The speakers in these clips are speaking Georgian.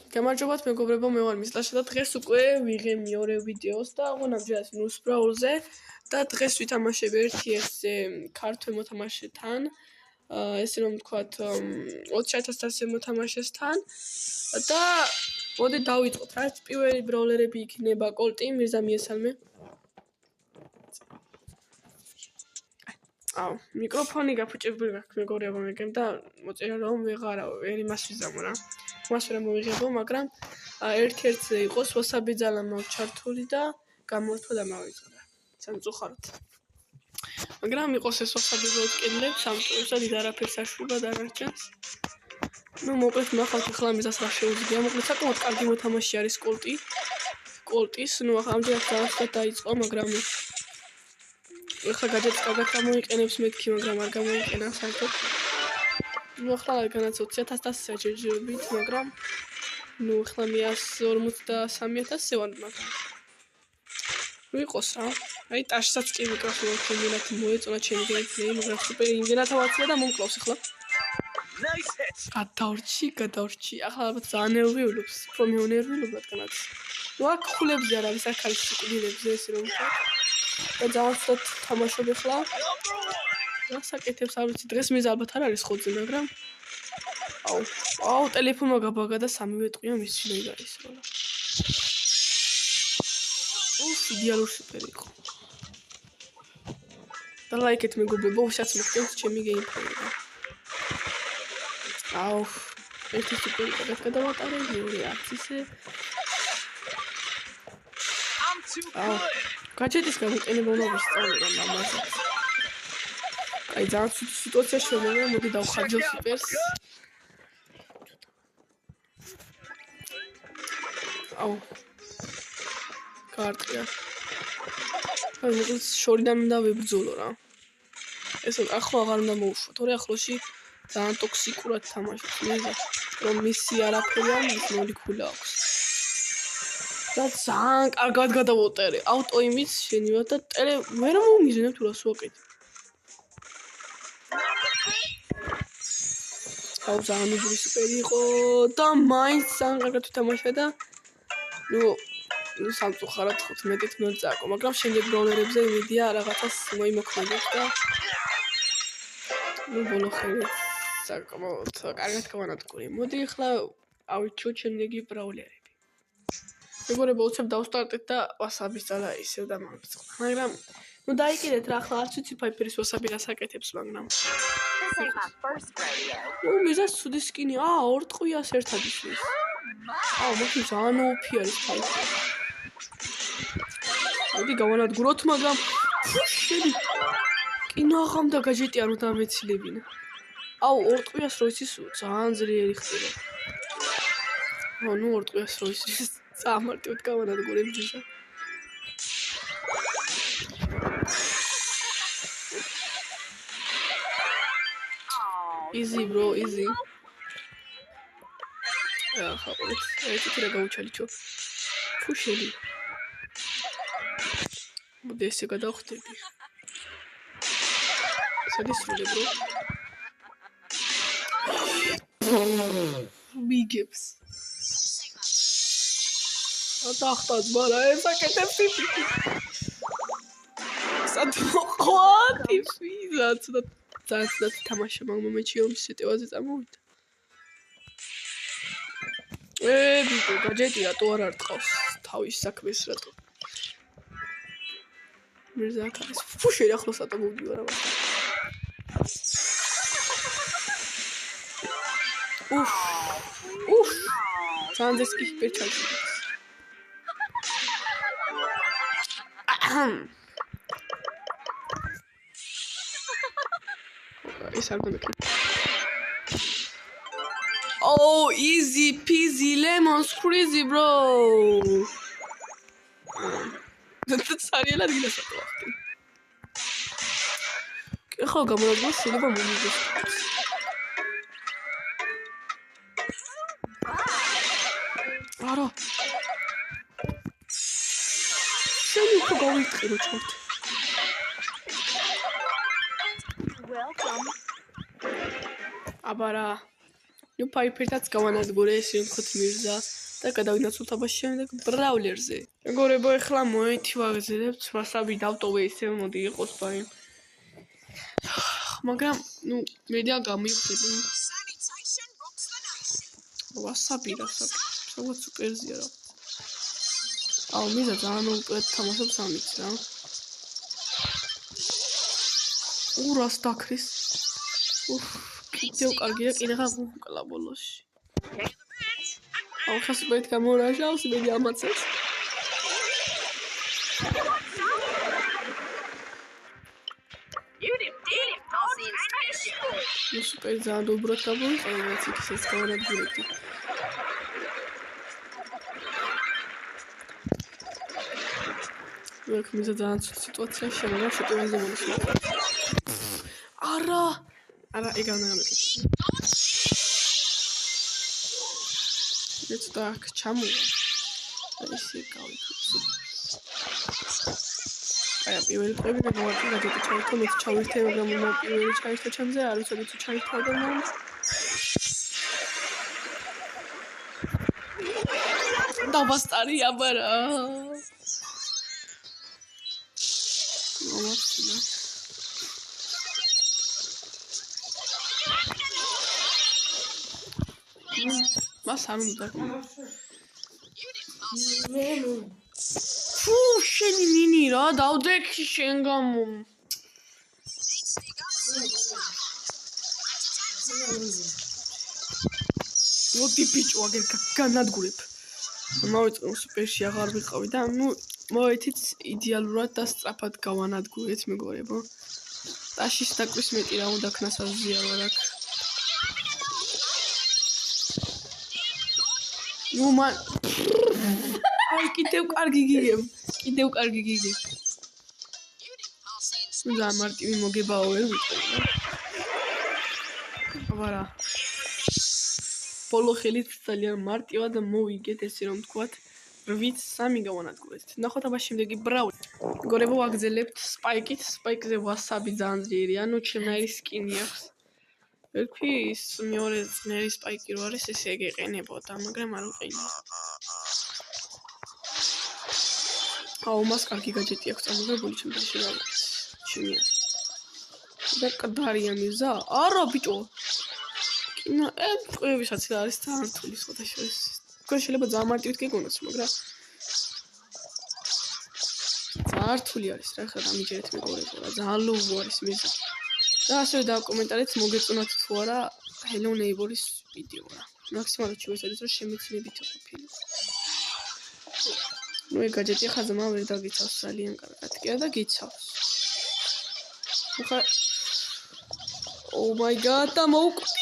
გამარჯობათ მეგობრებო, მე ვარ მისლაშა და დღეს უკვე ვიღე მეორე ვიდეოს და აღონამჯერად ნუს ბრაულზე და დღეს ვითამაშებ ერთი ესე ქართველ მოთამაშეთან. ესე რომ ვთქვათ 20000 მოთამაშესთან და მოდი დავიწყოთ. რაც პირველი ბრაულერები იქნება კოლტი, მირზა მიესალმე. მიკროფონი გაფუჭებული გაქვს მეგობრებო, მეგემ და მოწერა რომ ვერ იმას ვიზამო რა. მას ვერ მოვიღებო, მაგრამ ერთ-ერთზე იყოს ვასაბი ძალა მაქვს ჩართული და გამორთვა და მავიწყდა. სამწუხაროდ. მაგრამ იყოს ეს ვასაბი ვოკელებს, სამწუხაროდ დიდ არაფერს აშუქებად არ არჩენს. მოკლედ ნახავთ ახლა მიზას რა შეუძლია. მოკლედ საკმაოდ კარგი მოთამაშე არის კოლტი. კოლტის, ახლა ამჯერად დავასწრად დაიწყო, მაგრამ ახლა გაჯეტს კარგად გამოიყენებს მეთქი, მაგრამ არ გამოიყენა საერთოდ. ახლა განაცა 20000 ჯერჯერობით, მაგრამ ახლა 143.000 ვარ, მაგრამ ვიყოს რა. აი ტაშსაც კი მიკროფონი იმენად მოეწონა ჩემი გეიმპლეი, მაგრამ სუპერი იმენად ავაცია და მომკლავს ახლა. გადავრჩი. ახლა ალბათ ძალიან ნერვიულობს, უფრო მეუნერვილობ რადგანაც. აქ ხულებზე არ არის, აქ არის სიკვდილებზე ესე რომ ვთქვა. და ძალიან ცუდად თამაშობ ახლა. რასაკეთებს არ ვიცი, დღეს მიზა ალბათ არ არის ხოძე, მაგრამ ტელეფონმა გაბაგა და სამივე ტყვია მის შინაი გაისროლა. იდეალური სუპერი იყო. და ლაიქეთ მეგობრებო, უშაც მოგწევთ ჩემი გეიმპლეი. ერთი სუპერი გადავატარე, მეორე არც ისე. გაჯეტის გამოყენება უნდა ვისწავლო ამასაც. აი ძალიან ცუდი სიტუაცია შემოვიდა, მოდი დავხარჯო სუპერს. კარტია. აი მოკლედ შორიდან უნდა ვიბრძოლო რა. ესე ახლა აღარ უნდა მოვუშვა, თორე ახლოში ძალიან ტოქსიკურად თამაშობს მიზა, რომ მისი არაფერი არ მის მოლიქულა აქვს. და ძალიან კარგად გადავოტარე. ავტოიმის შენივად და ტელე ვერ მომიზნებ თუ რას ვაკეთებ. ძალიან მიგრი სუპერი იყო და მაინც ძალიან კარგად ვთამაშა და სამწუხაროდ 15-ით მოწაკო, მაგრამ შემდეგ ბრაულერებზე იმედია რაღაცას მოიმოქმედებს და ბოლო ხელი საკმაოდ კარგად გავანადგურე. მოდი ახლა ავიჩო შემდეგი ბრაულერები. მეგობრებო, უცებ დავსტარტეთ და ვასაბის ძალა ისევ დამავიწყდა. მაგრამ დაიკიდეთ რა, ახლა არც ვიცი ფაიფერის ვასაბი რას აკეთებს, მაგრამ მიზას ცუდი სკინი, ორ ტყვიას ერთად ისმის. მოდი ძალიან ოფი არის ფაიფერი. მოდი გავანადგუროთ, მაგრამ შედი. კინო აღამდა გაჯეტი არ უნდა ამეცილებინა. ორ ტყვიას რო ისის ძალიან ძლიერი ხდება. ორ ტყვიას რო ისის სამარტივად გავანადგურე მიზა. Easy bro, easy. ხაყოლეთ, ერთი რა გაუჩალიჩო. ფუშელი. მოდი ესე გადავხდები. სადისროლე bro. მიგებს. ატახტად მარა ესაკეთებს ტიპი. სადმოყვათი ფიზა ცუდად ძალიან თამაშა მაგ მომენტში რომ სიტუაცია წამოვიდა. ბიჭო, გაჯეტი რატო არ არტყავს თავის საქმეს რატო? მირზა ახალს ფუშერი ახლოს რატო მოვდივარ აბა? ძალიან ძესკი ჰიპერჩარჯი. ის არ დამეკი. Easy peasy lemon squeezy bro. სარიელად გინასაკო. ახლა გამოვიდა შეიძლება მომიგოს. არა. შენ უფრო გავიტყირო ჩავთ. Welcome. აბარა ნუ ფაიფერთაც გავანადგურე ეს ვიმხოთ მირზა და გადავინაცვლ თამაში შემდეგ ბრაულერზე. მეგობრებო, ეხლა მოეთი ვაგზელებთ, ვასაბი დავტოვე ისე მოდი იყოს ბაი. მაგრამ ნუ მედია გამივხედი. ვასაბი რასაც სუპერზია რა. აუ მიზა ძალიან უკეთ თამაშობს ამით რა. ურას დაქრის. კიდევ კარგია, კიდე გავუკლა ბოლოში. აუ ხას მეტ გამორაჟავს, მედი ამაცებს. ნუ სუპერ ძალიან უბრალოდ გავუყოლე, რაც იქს გავანადგურებდი. ვექ მიზა ძალიან სიტუაცია შემოვა შეტევაზე მომიშლა. არა ეგ არ გამეკეთე. ეს так ჩამოვა. ესე გავიქცე. აი პირველი წები მეგობრებო გადაჭი ჩაირთო მე ჩავირთე მაგრამ მე პირველი ჩაირთო ჩემზე არ ვიცოდი თუ ჩაირთავდა და დავასტარი აბარა მომაცია მას არ უნდა ფუ შენი ნინი რა დავდექი შენ გამო მოდი ბიჭო აგერ განადგურებ მოვიწყო სუპერში აღარ ვიყავი და ნუ მოეთით იდეალურად და სწრაფად გავანადგურეთ მეგობრებო ტაშის დაკვის მეტი რა უნდა ქნას აზიარო აქ ნუ მან აი კიდევ კარგი გიგებ და მარტივი მოგებაო ვერ ვიტყვი აბარა ბოლო ხელით ძალიან მარტივად მოვიგეთ ესე რომ თქვათ 8-3 გავანადგურეთ ნახოთ აბა შემდეგი ბრაული მეგობრებო ვაგზელებთ სპაიკზე ვასაბი ძალიან ძლიერია ნუ ჩემნაირი სკინი აქვს ერქვის მეორე ძნელი სპაიკი რო არის ესე ეგეყენებოდა მაგრამ არ უყენია აუ მას კარგი გაჯეტი აქვს წამოღებული ჩემთან შევავიქეთ შენია და კდარია მიზა არა ბიჭო კინა ყევისაც რა არის თან რთული სხვადასხვა თქვენ შეიძლება ძალიან მარტივით გეგონოთ მაგრამ ძალიან რთული არის რა ხა დამიჯერეთ მეგობრებო რა ძალიან ლოუ არის მიზა და ასევე დაკომენტარეთ მოგეწონათ თუ არა Hello Neighbor-ის ვიდეო რა მაქსიმალურად შევეცადეთ რომ შემეცნებით ყოფილი ნუ ეგ გაჯეტი ხა ზმა ვერ დაგიცავს ძალიან კარგად კი და გიცავს ხა Oh my god და მოვკვდი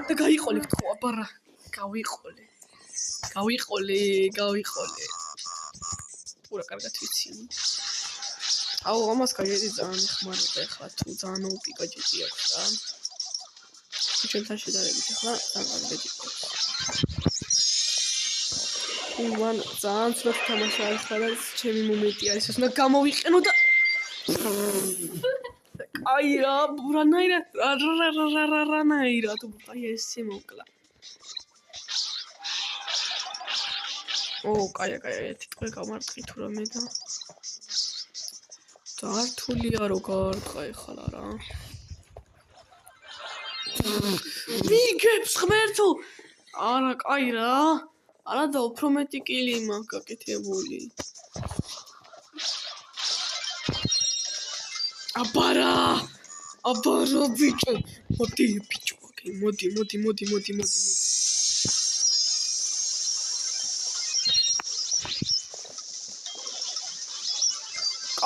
და გაიყოლე ხო აბარა გავიყოლე პურა კარგად ვიცი აუ ამას გაჯეტი ძალიან ხმარება ეხლა თუ ძალიან ოპი გაჯეტი აქვს რა ჩემთან შედარებით ახლა ძალიან გაჯეტი მან ძალიან ცუდად თამაში არის ხა და ჩემი მომენტი არის ეს უნდა გამოვიყენო და აი რა რანაირად აი ესე მოკლა ო კაია თითქოს გამარტყი თუ რამე და დართულია რო გარყა ეხლა რა ვიგებს ღმერთო არა კაი რა არა და უფრო მეტი კილი მაქვს გაკეთებული აბარა ბიჭო მოდი ბიჭო მოდი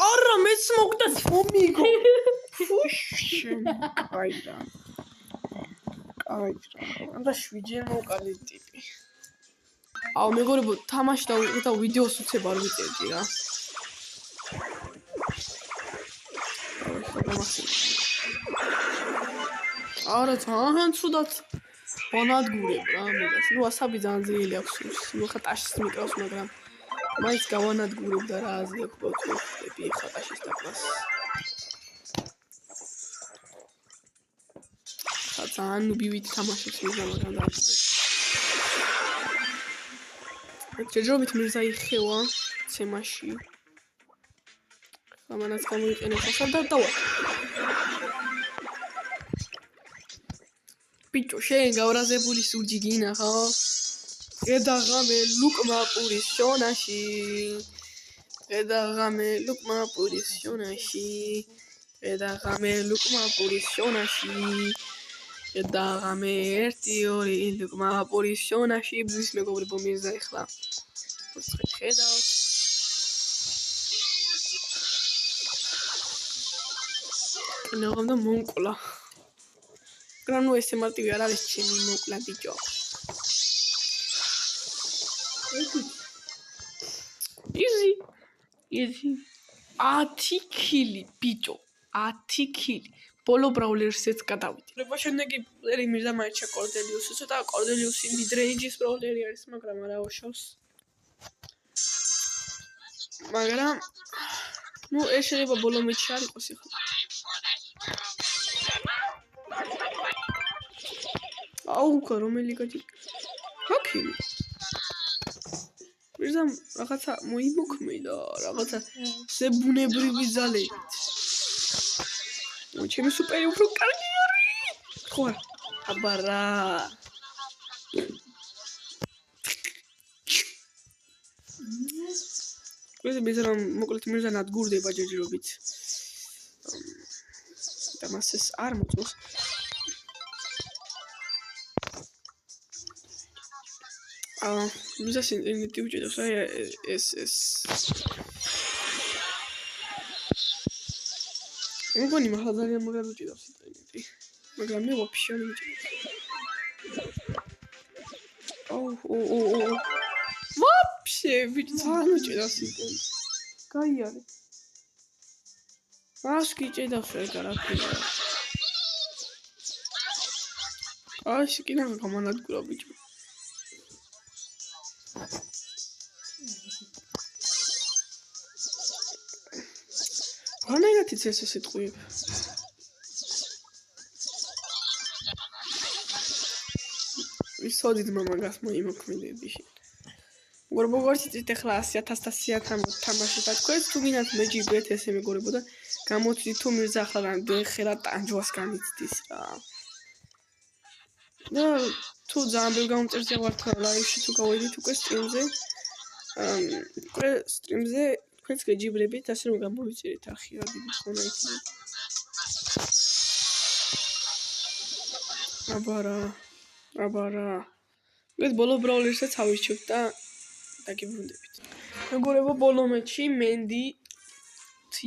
არა მეც მოგდა მომიგო შენ კაირა და 7-ჯერ მოვყალი ტიპი აუ მეგობრებო თამაში და ვიდეოს უცებ არ ვიწერდი რა არა ძალიან ცუდად ვანადგურებ რა მეგას ნუ ასაბი ძალიან ძლიერი აქვს ნუ ხა ტაშის მიკრავს მაგრამ მაინც გავანადგურებ და რა აზრი აქვს ბოთლები ხა ტაშის დაკვრას ძალიან ნუბივით თამაშობს მირზა, მაგრამ დააჭირეს. ჯერჯერობით მირზა იხევა ცემაში. ამანაც გამოიყენებს ახალ და დავა. ბიჭო, შენ გავრაზებული სურჯი გინახო? ედაღამე ლუკმა პურის შონაში. ედაღამე ლუკმა პურის შონაში. ედაღამე ლუკმა პურის შონაში. ედაღამე 1-2 ლუკმა პურის შონაში. ბზის მეგობრებო მირზა ეხლა. ხედავთ. ნაღამ და მონკლა. გრანუ ესე მარტივი არ არის ჩემი მოკლა ბიჭო. იზი. 10 კილი ბიჭო. 10 კილი. ბოლო ბრაულერსიც გადავიდე. როცა შემდეგი პლეერი მირზა მაიჩა კორდელიუსი, ცოტა კორდელიუსი მიდ რეინჯის ბრაულერი არის, მაგრამ არა უშავს. მაგრამ ნუ ეს შეიძლება ბოლო მეჩი არ იყოს ახლა. აუკა რომელი გადი? ჰაკი. მირზამ რაღაცა მოიმოქმედა, რაღაცა ზებუნებრივი ძალებით. ჩემი სუპერი უფრო კარგი არის. ხო არა? აბარა. ეს მიზრა მოკლედ მირზა ნადგურდება ჯერჯერობით. და მას ეს არ მოწონს. მიზას ინტერნეტი უჭირავს, აი ეს მოგონი მართლა ძალიან მაგარ უჭირავს ინტერნეტი, მაგრამ მე ვაფშე არ უჭირავს. ვაფშე ვიძან უჭირავს ინტერნეტი. გაიარე. მას გიჭედავს ეგ არაფერი. აი შეკინა გამანადგურა ბიჭო. რანაირად იცი ეს სიტყვები? ვისოდით მამაგას მოიმოქმედები შენ. მეგობრებო, იცით ახლა 100,000 თამაში და თქვენ თუ გინდათ მეჯიბეთ ესე მეგობრებო და გამოცდით თუ მირზა ახლა ხელა ტანჯვას განიცდის რა. და თუ ძალიან ბევრ გამომწერზე ვართ ლაივში თუ გავედით უკვე სტრიმზე თქვენც გეჯიბრებით, ასე რომ გამოვიწერეთ არქივები ხონა იქნება. აბარა. მე ბოლო ბრაულერსაც ავირჩევთ და დაგიბრუნდებით. მეგობრებო, ბოლო მეჩი მენდი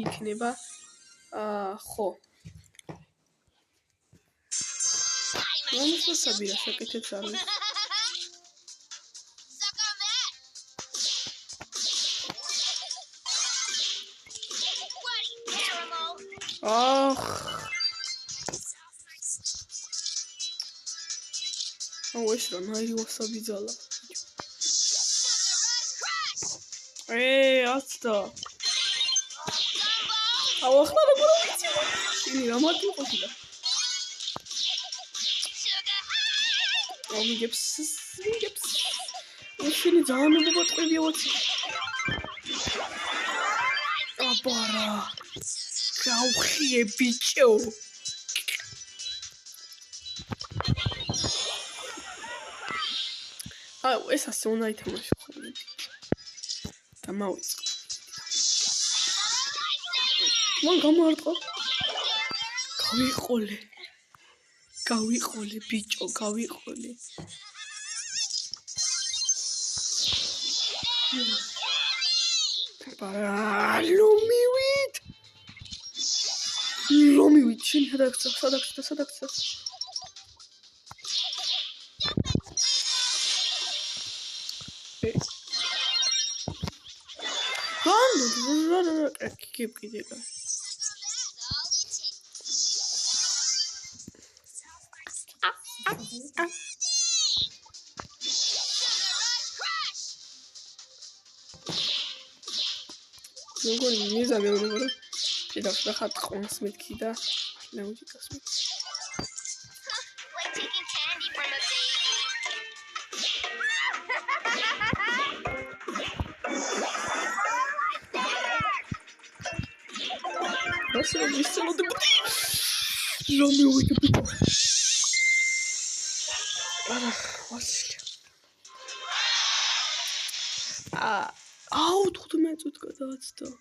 იქნება. ხო. მომწონს საბირა საკეთებს არის. ეს რა ნაირი ვასაბი ძალა. აცდა. ახლა როგორ ვიცი? შენი რა მარტი ყოფილა. მიგებს. შენი ძალიან მოგოწყებია ვაცი. აბარა. გავხიე ბიჭო. ეს ასე უნდა ითამაშო ხოლმე. და მოვიწყო. მან გამარტყა. გავიყოლე ბიჭო, გავიყოლე. აბარა, ლომივით, შენ სადაგცა. კიდე. მოგონი მიზა მეუბნება რომ შედავსა ხარ ყონს მეთქი და ნაუჯიკას მეთქი. ასე რომ ისწავლოდებოდი რომ მივიდები არა ვასილი აუ 15 წუთი გადააცდა